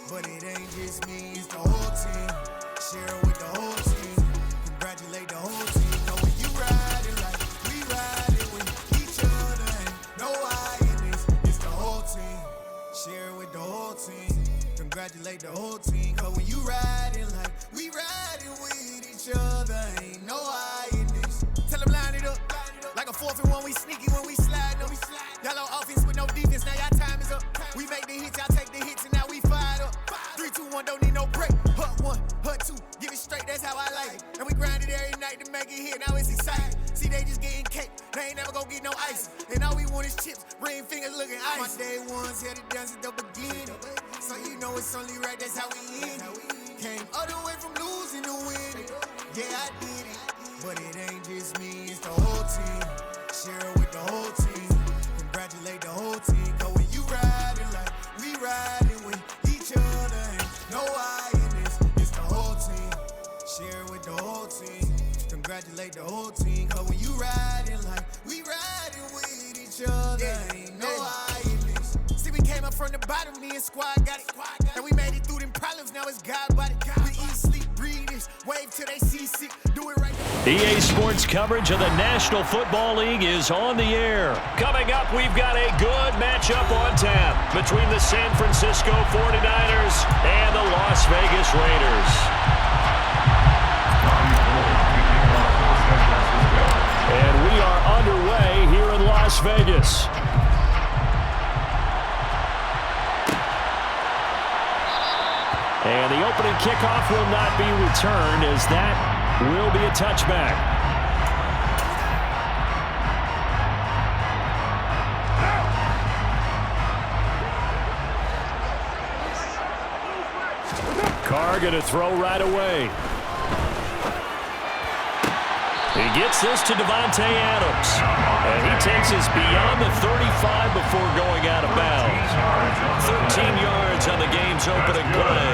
But it ain't just me, it's the whole team. Share it with the whole team. Congratulate the whole team. Know when you riding like we riding with each other. Ain't no I in this, it's the whole team. Share it with the whole team. Congratulate the whole team. Cause when you riding like we riding with each other. Ain't no I in this. Tell them line it up. Like a 4th and 1, we sneaky when we slide. No, we slide. Y'all on offense with no defense, now y'all time is up. We make the hits, y'all take the hits, and now we fired up. 3, 2, 1, don't need no break. Hut 1, hut 2, give it straight, that's how I like it. And we grind it every night to make it hit, now it's exciting. See, they just getting cake, they ain't never gonna get no ice. And all we want is chips, ring fingers looking ice. My day ones had it done since the beginning. So you know it's only right, that's how we end it. Came all the way from losing to winning. Yeah, I did it. But it ain't just me, it's the whole team. Share it with the whole team. Congratulate the whole team. Cause when you riding like we riding with each other. Ain't no I in this, it's the whole team. Share it with the whole team. Congratulate the whole team. Cause when you riding like we riding with each other. Ain't no I in this. See, we came up from the bottom, me and squad got it. And we made it through them problems, now it's God body. We eat, sleep, breathe this, wave till they see sick. Do it right now. EA Sports coverage of the National Football League is on the air. Coming up, we've got a good matchup on tap between the San Francisco 49ers and the Las Vegas Raiders. And we are underway here in Las Vegas. And the opening kickoff will not be returned, as that will be a touchback. Carr going to throw right away. He gets this to Devontae Adams. And he takes us beyond the 35 before going out of bounds. 13 yards on the game's opening play.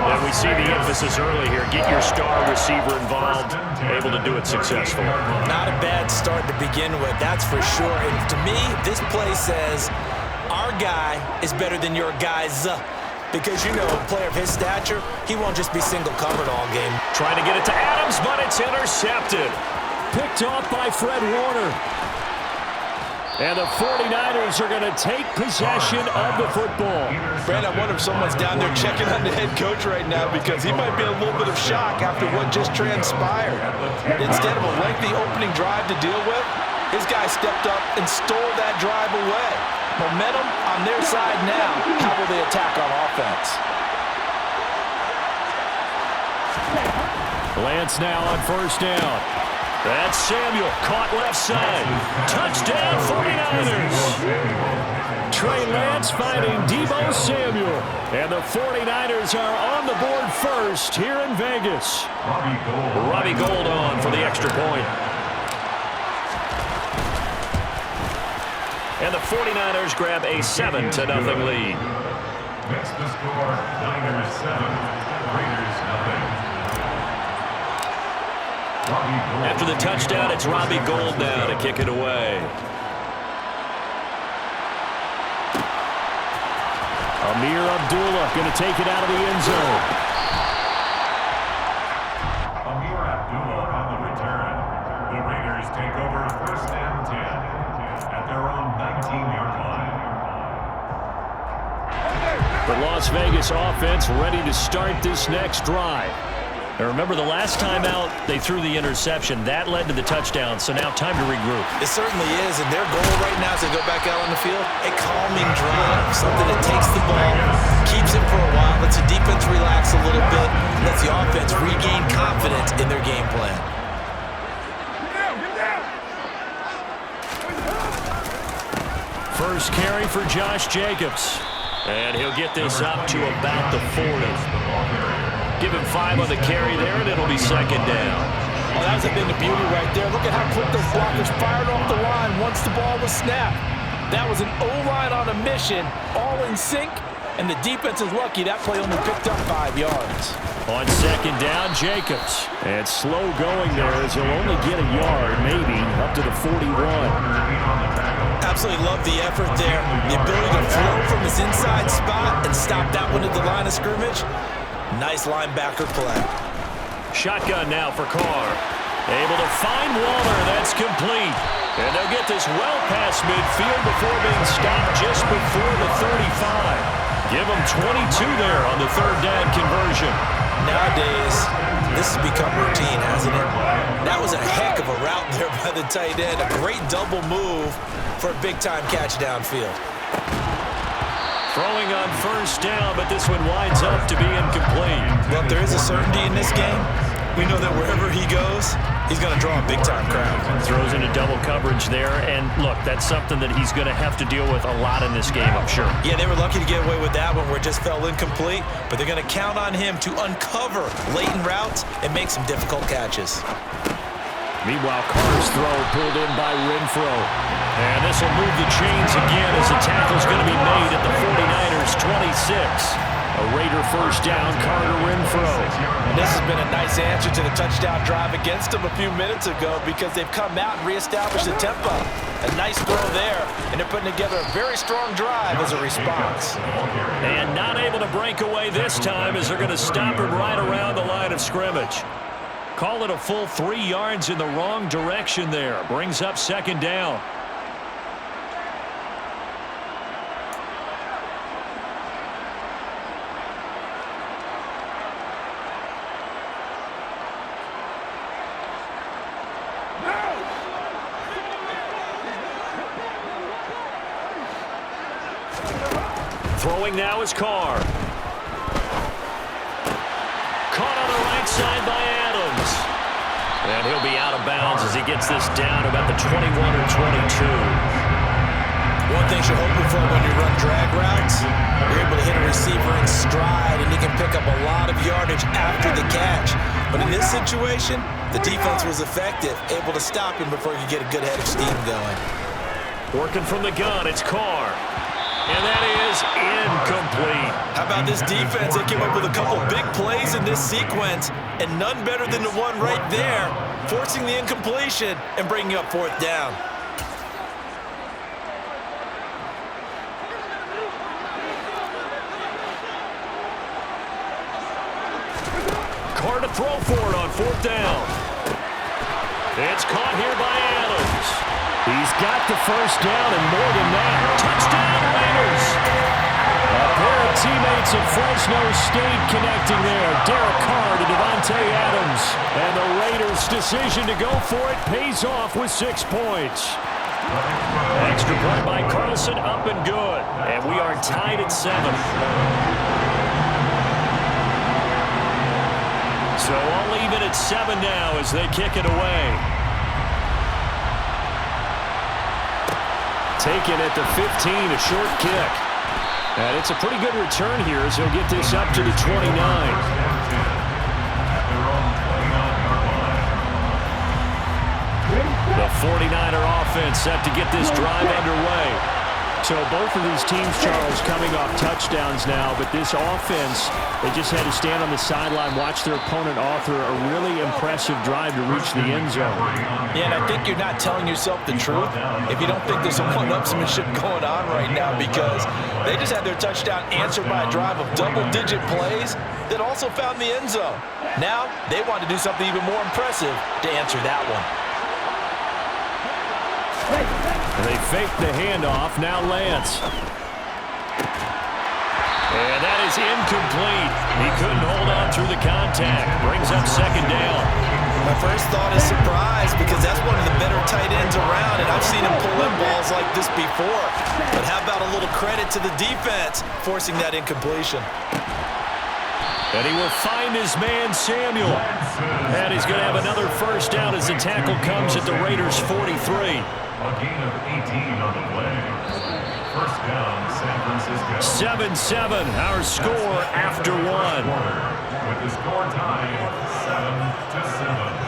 And we see the emphasis early here. Get your star receiver involved, able to do it successfully. Not a bad start to begin with, that's for sure. And to me, this play says, our guy is better than your guy's. Because, you know, a player of his stature, he won't just be single-covered all game. Trying to get it to Adams, but it's intercepted. Picked off by Fred Warner. And the 49ers are going to take possession of the football. Brad, I wonder if someone's down there checking on the head coach right now, because he might be in a little bit of shock after what just transpired. Instead of a lengthy opening drive to deal with, his guy stepped up and stole that drive away. Momentum on their side now. How will they attack on offense? Lance now on first down. That's Samuel, caught left side. Touchdown 49ers. Trey Lance finding Deebo Samuel. And the 49ers are on the board first here in Vegas. Robbie Gould on for the extra point. And the 49ers grab a 7-0 lead. That's the score. Niners 7, Raiders 0. After the touchdown, it's Robbie Gould now to kick it away. Amir Abdullah going to take it out of the end zone. Amir Abdullah on the return. The Raiders take over 1st and 10 at their own 19-yard line. The Las Vegas offense ready to start this next drive. Now remember, the last time out, they threw the interception. That led to the touchdown, so now time to regroup. It certainly is, and their goal right now as they go back out on the field, a calming drive, something that takes the ball, keeps it for a while, lets the defense relax a little bit, lets the offense regain confidence in their game plan. First carry for Josh Jacobs. And he'll get this up to about the 40. Give him 5 on the carry there, and it'll be 2nd down. Oh, that was a bit of beauty right there. Look at how quick those blockers fired off the line once the ball was snapped. That was an O-line on a mission, all in sync, and the defense is lucky that play only picked up 5 yards. On 2nd down, Jacobs. And slow going there as he'll only get a yard, maybe, up to the 41. Absolutely love the effort there. The ability to flow from his inside spot and stop that one at the line of scrimmage. Nice linebacker play. Shotgun now for Carr. Able to find Waller. That's complete. And they'll get this well past midfield before being stopped just before the 35. Give them 22 there on the third down conversion. Nowadays, this has become routine, hasn't it? That was a heck of a route there by the tight end. A great double move for a big-time catch downfield. Throwing on first down, but this one winds up to be incomplete. Well, if there is a certainty in this game, we know that wherever he goes, he's going to draw a big-time crowd. Throws into double coverage there, and look, that's something that he's going to have to deal with a lot in this game, I'm sure. Yeah, they were lucky to get away with that one where it just fell incomplete, but they're going to count on him to uncover latent routes and make some difficult catches. Meanwhile, Carr's throw pulled in by Renfro. And this will move the chains again as the tackle's going to be made at the 49ers' 26. A Raider first down, Carter Renfro. And this has been a nice answer to the touchdown drive against them a few minutes ago because they've come out and reestablished the tempo. A nice throw there, and they're putting together a very strong drive as a response. And not able to break away this time as they're going to stop him right around the line of scrimmage. Call it a full 3 yards in the wrong direction there. Brings up second down. Throwing now is Carr. Caught on the right side by Adams. And he'll be out of bounds as he gets this down about the 21 or 22. One thing you're hoping for when you run drag routes, you're able to hit a receiver in stride and he can pick up a lot of yardage after the catch. But in this situation, the defense was effective, able to stop him before he could get a good head of steam going. Working from the gun, it's Carr. And that is incomplete. How about this defense? They came up with a couple big plays in this sequence, and none better than the one right there, forcing the incompletion and bringing up fourth down. Carr to throw for it on fourth down. It's caught here by Adams. He's got the first down and more than that. Touchdown, Raiders! A pair of teammates of Fresno State connecting there. Derek Carr to Devontae Adams. And the Raiders' decision to go for it pays off with 6 points. Extra point by Carlson, up and good. And we are tied at 7. So I'll leave it at 7 now as they kick it away. Taken at the 15, a short kick. And it's a pretty good return here as he'll get this up to the 29. The 49er offense set to get this drive underway. So both of these teams, Charles, coming off touchdowns now, but this offense, they just had to stand on the sideline, watch their opponent author a really impressive drive to reach the end zone. Yeah, and I think you're not telling yourself the truth if you don't think there's some one-upsmanship going on right now because they just had their touchdown answered by a drive of double-digit plays that also found the end zone. Now, they want to do something even more impressive to answer that one. They fake the handoff. Now Lance. And that is incomplete. He couldn't hold on through the contact. Brings up second down. My first thought is surprise because that's one of the better tight ends around, and I've seen him pull in balls like this before. But how about a little credit to the defense forcing that incompletion? And he will find his man, Samuel. And he's going to have another first down as the tackle comes at the Raiders' 43. A gain of 18 on the play. First down, San Francisco. 7-7, our score after 1. With the score tied 7-7.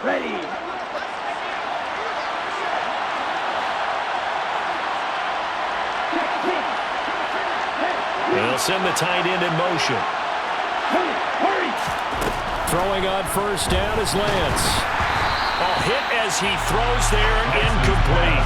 Ready. They'll send the tight end in motion. Throwing on first down is Lance. Hit as he throws there, incomplete.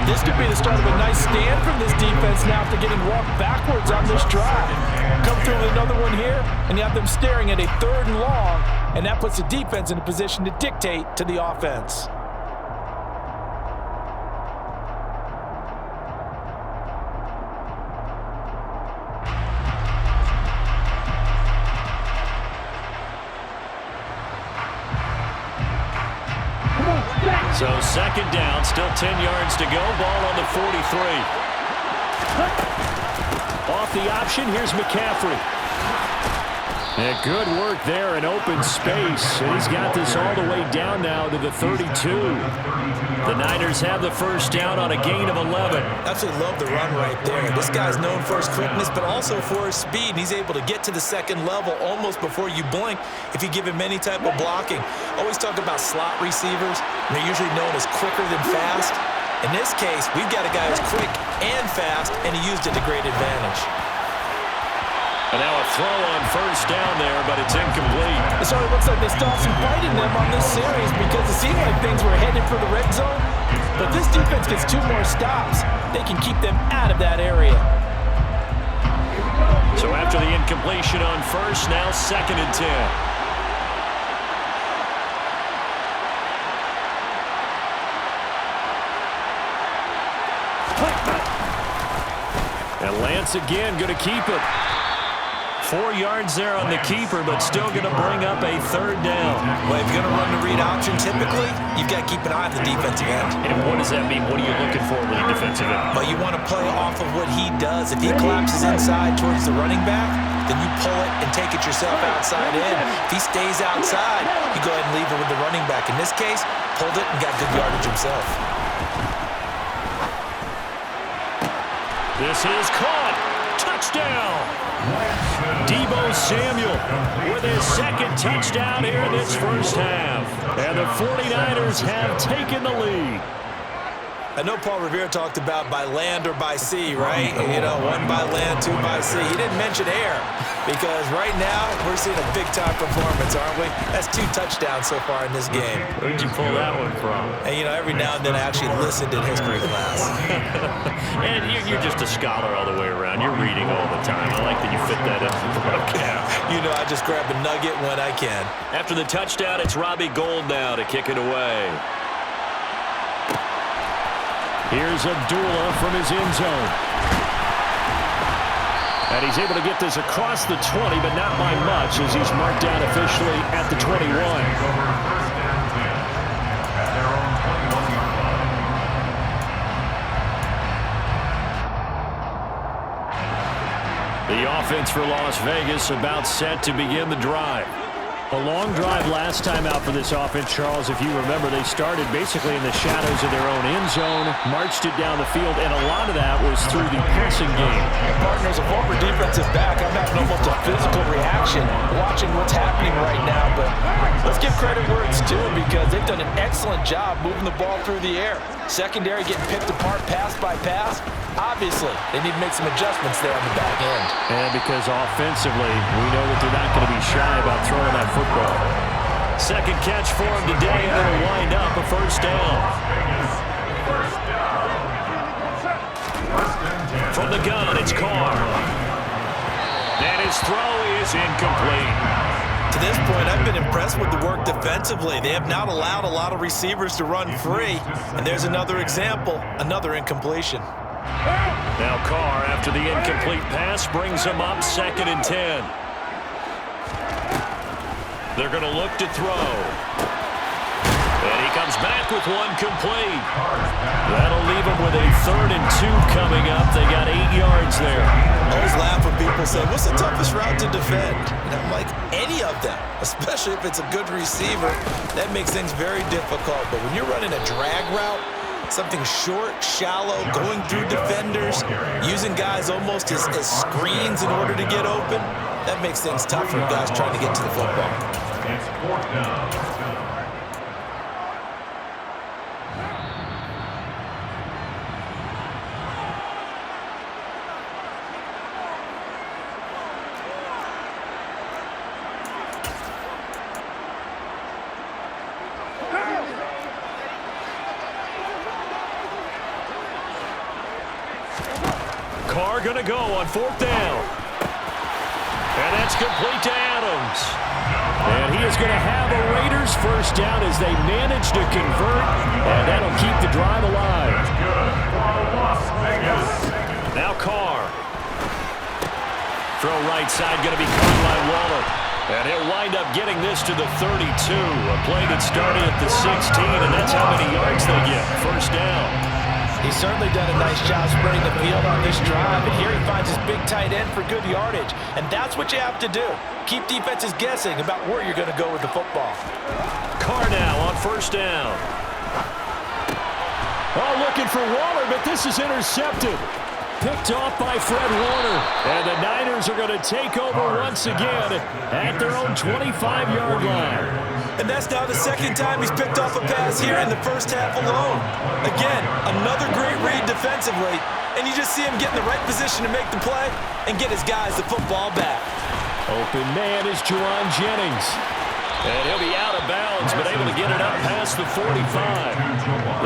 This could be the start of a nice stand from this defense now after getting walked backwards on this drive. Come through with another one here, and you have them staring at a 3rd and long, and that puts the defense in a position to dictate to the offense. So 2nd down, still 10 yards to go. Ball on the 43. Off the option, here's McCaffrey. And good work there in open space. And he's got this all the way down now to the 32. The Niners have the first down on a gain of 11. Absolutely love the run right there. This guy's known for his quickness, but also for his speed. He's able to get to the 2nd level almost before you blink if you give him any type of blocking. Always talk about slot receivers. They're usually known as quicker than fast. In this case, we've got a guy who's quick and fast, and he used it to great advantage. And now a throw on first down there, but it's incomplete. It sort of looks like they still have some fight in them on this series because it seemed like things were headed for the red zone. But this defense gets 2 more stops. They can keep them out of that area. So after the incompletion on first, now 2nd and 10. And Lance again going to keep it. 4 yards there on the keeper, but still going to bring up a 3rd down. Well, if you're going to run the read option, typically, you've got to keep an eye on the defensive end. And what does that mean? What are you looking for with the defensive end? But you want to play off of what he does. If he collapses inside towards the running back, then you pull it and take it yourself outside in. If he stays outside, you go ahead and leave it with the running back. In this case, pulled it and got good yardage himself. This is caught. Touchdown. Deebo Samuel with his 2nd touchdown here in this first half. And the 49ers have taken the lead. I know Paul Revere talked about by land or by sea, right? You know, 1 by land, 2 by sea. He didn't mention air because right now we're seeing a big-time performance, aren't we? That's 2 touchdowns so far in this game. Where'd you pull that one from? And, you know, every now and then I actually listened in history class. And you're just a scholar all the way around. You're reading all the time. I like that you fit that into the broadcast. You know, I just grab a nugget when I can. After the touchdown, it's Robbie Gould now to kick it away. Here's Abdullah from his end zone. And he's able to get this across the 20, but not by much as he's marked down officially at the 21. The offense for Las Vegas about set to begin the drive. A long drive last time out for this offense, Charles. If you remember, they started basically in the shadows of their own end zone, marched it down the field, and a lot of that was through the passing game. Partner, as a former defensive back, I'm having almost a physical reaction watching what's happening right now. But let's give credit where it's due because they've done an excellent job moving the ball through the air. Secondary getting picked apart pass by pass. Obviously, they need to make some adjustments there on the back end. And because offensively, we know that they're not going to be shy about throwing that football. 2nd catch for him today, and it'll wind up a first down. From the gun, it's Carr. And his throw is incomplete. To this point, I've been impressed with the work defensively. They have not allowed a lot of receivers to run free. And there's another example, another incompletion. Now Carr, after the incomplete pass, brings him up 2nd and 10. They're going to look to throw. And he comes back with one complete. That'll leave him with a 3rd and 2 coming up. They got 8 yards there. I always laugh when people say, what's the toughest route to defend? And I'm like, any of them, especially if it's a good receiver. That makes things very difficult. But when you're running a drag route, something short, shallow, going through defenders, using guys almost as screens in order to get open, that makes things tough for guys trying to get to the football. It's 4th down. are going to go on 4th down. And that's complete to Adams. And he is going to have a Raiders first down as they manage to convert, and that'll keep the drive alive. Good for Las Vegas. Now Carr. Throw right side, going to be caught by Waller. And he'll wind up getting this to the 32. A play that started at the 16, and that's how many yards they get. First down. He's certainly done a nice job spreading the field on this drive, and here he finds his big tight end for good yardage. And that's what you have to do. Keep defenses guessing about where you're going to go with the football. Carr now on first down. Oh, looking for Waller, but this is intercepted. Picked off by Fred Warner. And the Niners are going to take over once again at their own 25-yard line. And that's now the second time he's picked off a pass here in the first half alone. Again, another great read defensively. And you just see him get in the right position to make the play and get his guys the football back. Open man is Juwan Jennings. And he'll be out of bounds, but able to get it up past the 45.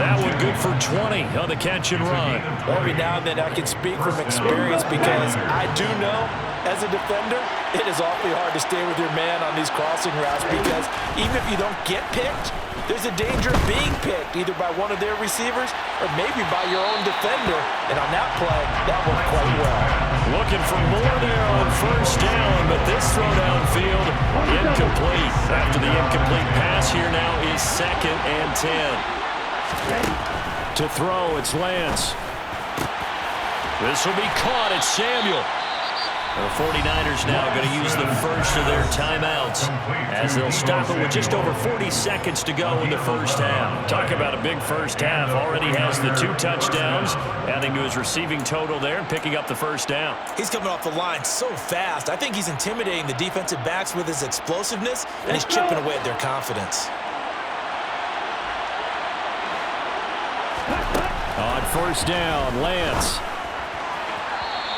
That one good for 20 on the catch and run. Every now and then I can speak from experience because I do know, as a defender, it is awfully hard to stay with your man on these crossing routes because even if you don't get picked, there's a danger of being picked either by one of their receivers or maybe by your own defender. And on that play, that worked quite well. Looking for more there on first down, but this throw downfield incomplete. After the incomplete pass, here now is 2nd and 10. To throw, it's Lance. This will be caught. It's Samuel. The 49ers now going to use the first of their timeouts as they'll stop it with just over 40 seconds to go in the first half. Talk about a big first half. Already has the 2 touchdowns, adding to his receiving total there and picking up the first down. He's coming off the line so fast. I think he's intimidating the defensive backs with his explosiveness, and he's chipping away at their confidence. On first down, Lance.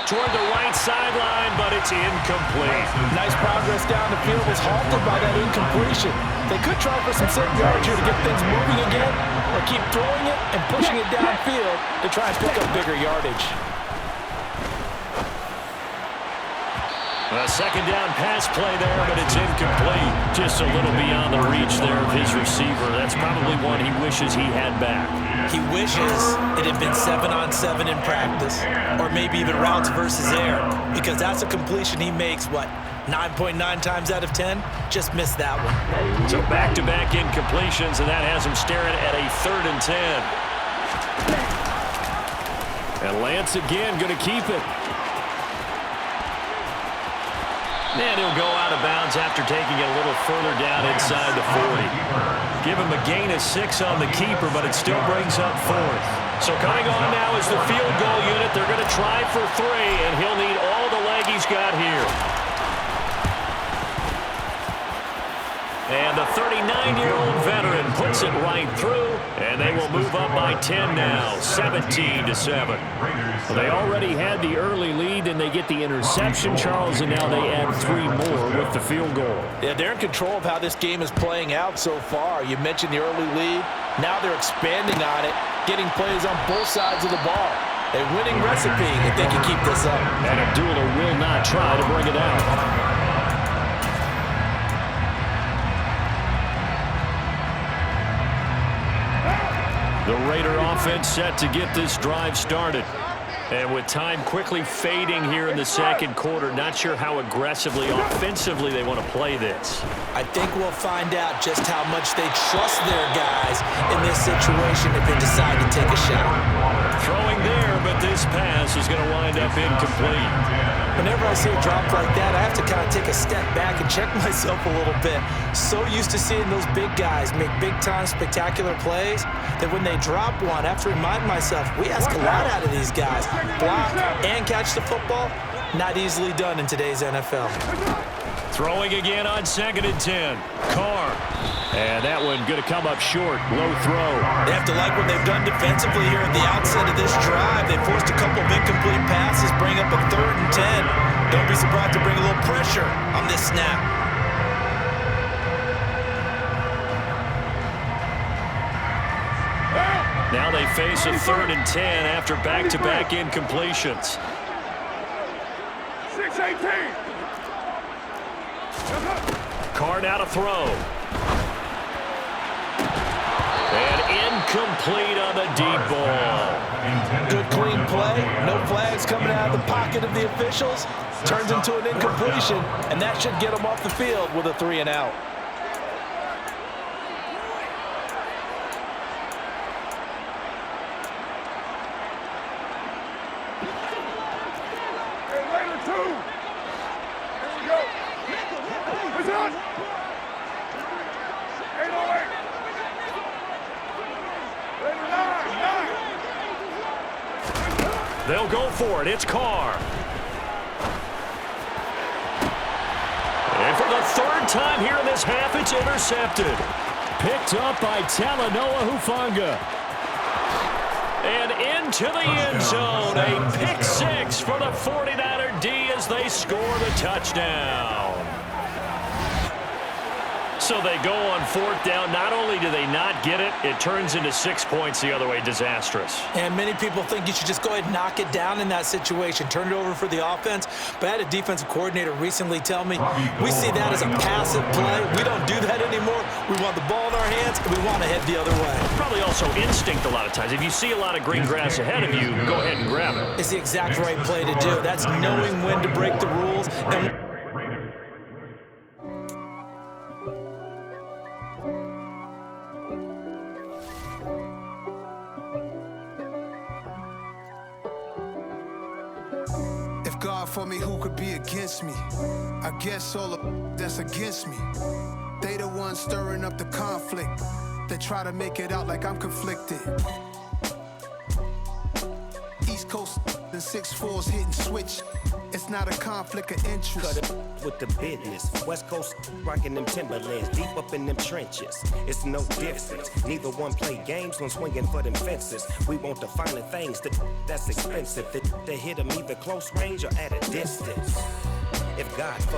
Toward the right sideline, but it's incomplete. Nice progress down the field was halted by that incompletion. They could try for some 7 yards here to get things moving again, or keep throwing it and pushing it downfield to try and pick up bigger yardage. A second down pass play there, but it's incomplete. Just a little beyond the reach there of his receiver. That's probably one he wishes he had back. He wishes it had been 7-on-7 in practice, or maybe even routes versus air, because that's a completion he makes, 9.9 times out of 10? Just missed that one. So back-to-back incompletions, and that has him staring at a 3rd and 10. And Lance again going to keep it. And he'll go out of bounds after taking it a little further down inside the 40. Give him a gain of 6 on the keeper, but it still brings up 4th. So coming on now is the field goal unit. They're going to try for 3, and he'll need all the leg he's got here. And the 39-year-old veteran puts it right through, and they will move up by 10 now, 17-7. Well, they already had the early lead, and they get the interception, Charles, and now they add 3 more with the field goal. Yeah, they're in control of how this game is playing out so far. You mentioned the early lead. Now they're expanding on it, getting plays on both sides of the ball. A winning recipe if they can keep this up. And Abdullah will not try to bring it out. The Raider offense set to get this drive started. And with time quickly fading here in the second quarter, not sure how aggressively, offensively they want to play this. I think we'll find out just how much they trust their guys in this situation if they decide to take a shot. Throwing there, but this pass is going to wind up incomplete. Whenever I see a drop like that, I have to kind of take a step back and check myself a little bit. So used to seeing those big guys make big-time spectacular plays that when they drop one, I have to remind myself, we ask a lot out of these guys. Block and catch the football, not easily done in today's NFL. Throwing again on 2nd and 10. Carr. And that one going to come up short. Low throw. They have to like what they've done defensively here at the outset of this drive. They forced a couple of incomplete passes, bring up a 3rd and 10. Don't be surprised to bring a little pressure on this snap. Now they face a 3rd and 10 after back-to-back incompletions. Carr now to throw. And incomplete on the deep ball. Good clean play. No flags coming out of the pocket of the officials. Turns into an incompletion, and that should get them off the field with a 3 and out. They'll go for it. It's Carr. And for the third time here in this half, it's intercepted. Picked up by Talanoa Hufanga. And into the end zone. A pick 6 for the 49er D as they score the touchdown. So they go on 4th down. Not only do they not get it, it turns into 6 points the other way. Disastrous. And many people think you should just go ahead and knock it down in that situation. Turn it over for the offense. But I had a defensive coordinator recently tell me, we see that as a passive play. We don't do that anymore. We want the ball in our hands, and we want to head the other way. Probably also instinct a lot of times. If you see a lot of green grass ahead of you, go ahead and grab it. It's the exact right play to do. That's knowing when to break the rules. And God for me, who could be against me? I guess all the that's against me. They the ones stirring up the conflict. They try to make it out like I'm conflicted. East Coast and 6'4s hitting switch. It's not a conflict of interest. Cut it with the business. West Coast rocking them Timberlands, deep up in them trenches. It's no difference. Neither one play games when swinging for them fences. We want the finer things that's expensive. They hit them either close range or at a distance. If God for